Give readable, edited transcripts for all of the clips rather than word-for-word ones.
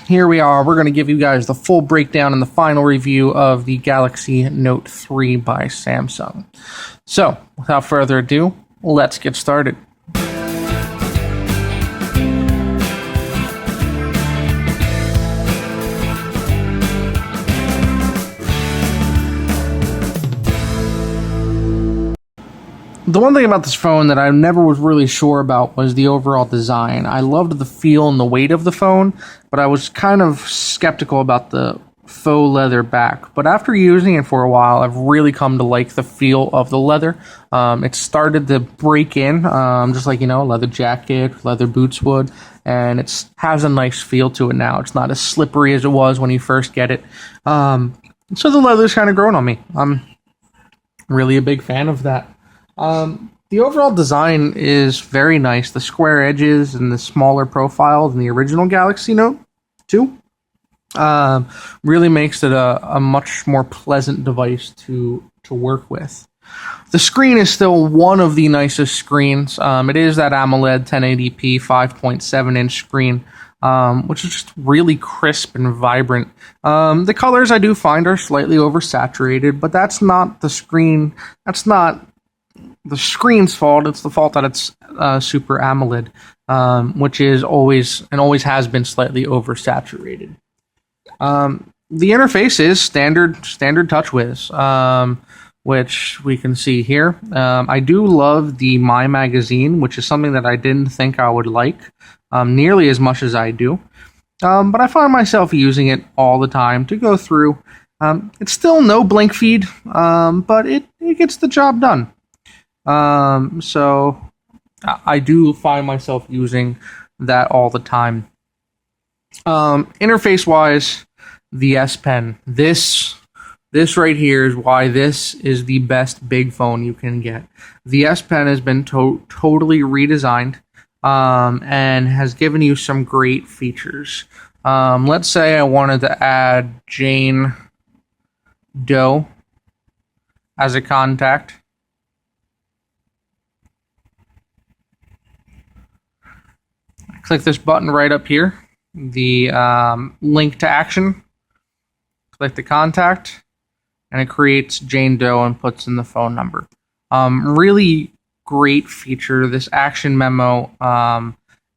Here we are. We're going to give you guys the full breakdown and the final review of the Galaxy Note 3 by Samsung. So, without further ado, let's get started. The one thing about this phone that I never was really sure about was the overall design. I loved the feel and the weight of the phone, but I was kind of skeptical about the faux leather back. But after using it for a while, I've really come to like the feel of the leather. It started to break in, just like, leather jacket, leather boots would, and it has a nice feel to it now. It's not as slippery as it was when you first get it. So the leather's kind of grown on me. I'm really a big fan of that. The overall design is very nice. The square edges and the smaller profile than the original Galaxy Note 2 really makes it a much more pleasant device to work with. The screen is still one of the nicest screens. It is that AMOLED 1080p 5.7-inch screen, which is just really crisp and vibrant. The colors I do find are slightly oversaturated, but that's not the screen. That's not the screen's fault. It's the fault that it's Super AMOLED, which is always has been slightly oversaturated. The interface is standard TouchWiz, which we can see here. I do love the My Magazine, which is something that I didn't think I would like nearly as much as I do, but I find myself using it all the time to go through. It's still no blink feed, but it gets the job done. So I do find myself using that all the time. Interface wise, the S Pen, this right here is why this is the best big phone you can get. The S Pen has been totally redesigned, and has given you some great features. Let's say I wanted to add Jane Doe as a contact. Click this button right up here, the link to action. Click the contact, and it creates Jane Doe and puts in the phone number. Really great feature. This action memo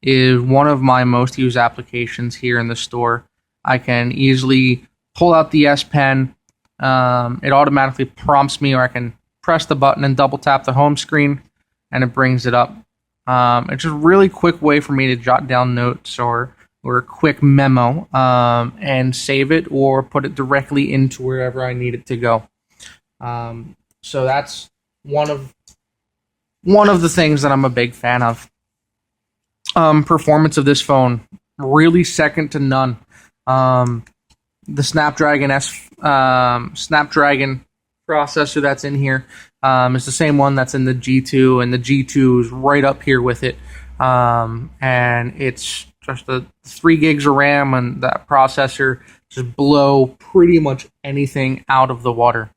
is one of my most used applications here in the store. I can easily pull out the S Pen. It automatically prompts me, or I can press the button and double tap the home screen, and it brings it up. It's just a really quick way for me to jot down notes or a quick memo, and save it or put it directly into wherever I need it to go. So that's one of the things that I'm a big fan of. Performance of this phone, really second to none. The Snapdragon processor that's in here is the same one that's in the G2, and the G2 is right up here with it. And it's just 3 gigs of RAM, and that processor just blow pretty much anything out of the water.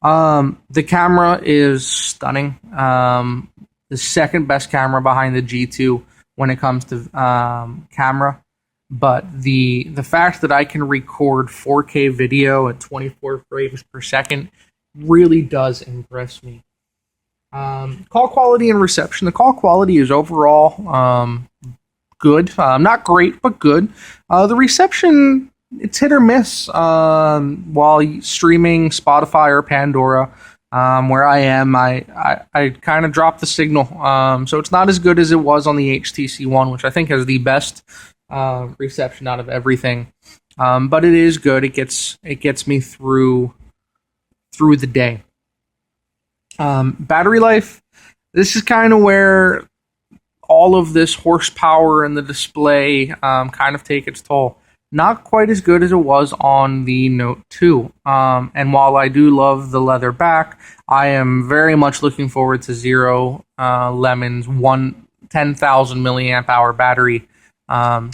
The camera is stunning. The second best camera behind the G2 when it comes to camera. But the fact that I can record 4K video at 24 frames per second really does impress me. Call quality and reception. The call quality is overall good. Not great, but good. The reception, it's hit or miss while streaming Spotify or Pandora. Where I am, I kind of dropped the signal. So it's not as good as it was on the HTC One, which I think has the best reception out of everything, but it is good. It gets me through the day. Battery life. This is kind of where all of this horsepower and the display kind of take its toll. Not quite as good as it was on the Note 2. And while I do love the leather back, I am very much looking forward to Zero Lemon's 10,000 milliamp hour battery.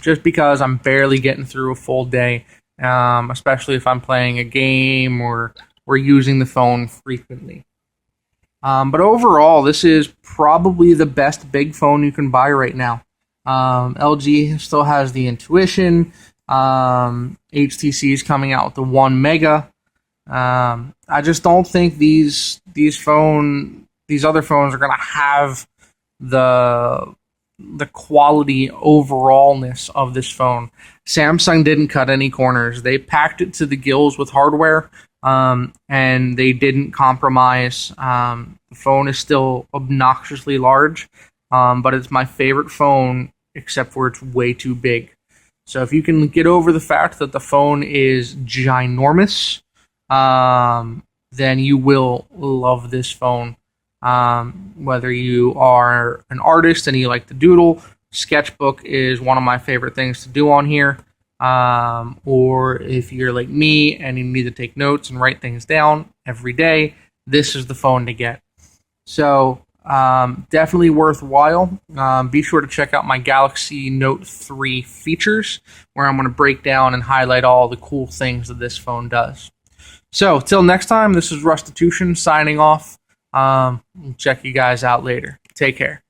Just because I'm barely getting through a full day, especially if I'm playing a game or using the phone frequently. But overall, this is probably the best big phone you can buy right now. LG still has the Intuition. HTC is coming out with the 1 Mega. I just don't think these other phones are gonna have the quality overallness of this phone. Samsung didn't cut any corners. They packed it to the gills with hardware, and they didn't compromise. The phone is still obnoxiously large, but it's my favorite phone, except for it's way too big. So if you can get over the fact that the phone is ginormous, then you will love this phone. Whether you are an artist and you like to doodle, sketchbook is one of my favorite things to do on here. Or if you're like me and you need to take notes and write things down every day, this is the phone to get. So definitely worthwhile. Be sure to check out my Galaxy Note 3 features, where I'm going to break down and highlight all the cool things that this phone does. So till next time, this is Rustitution signing off. Check you guys out later. Take care.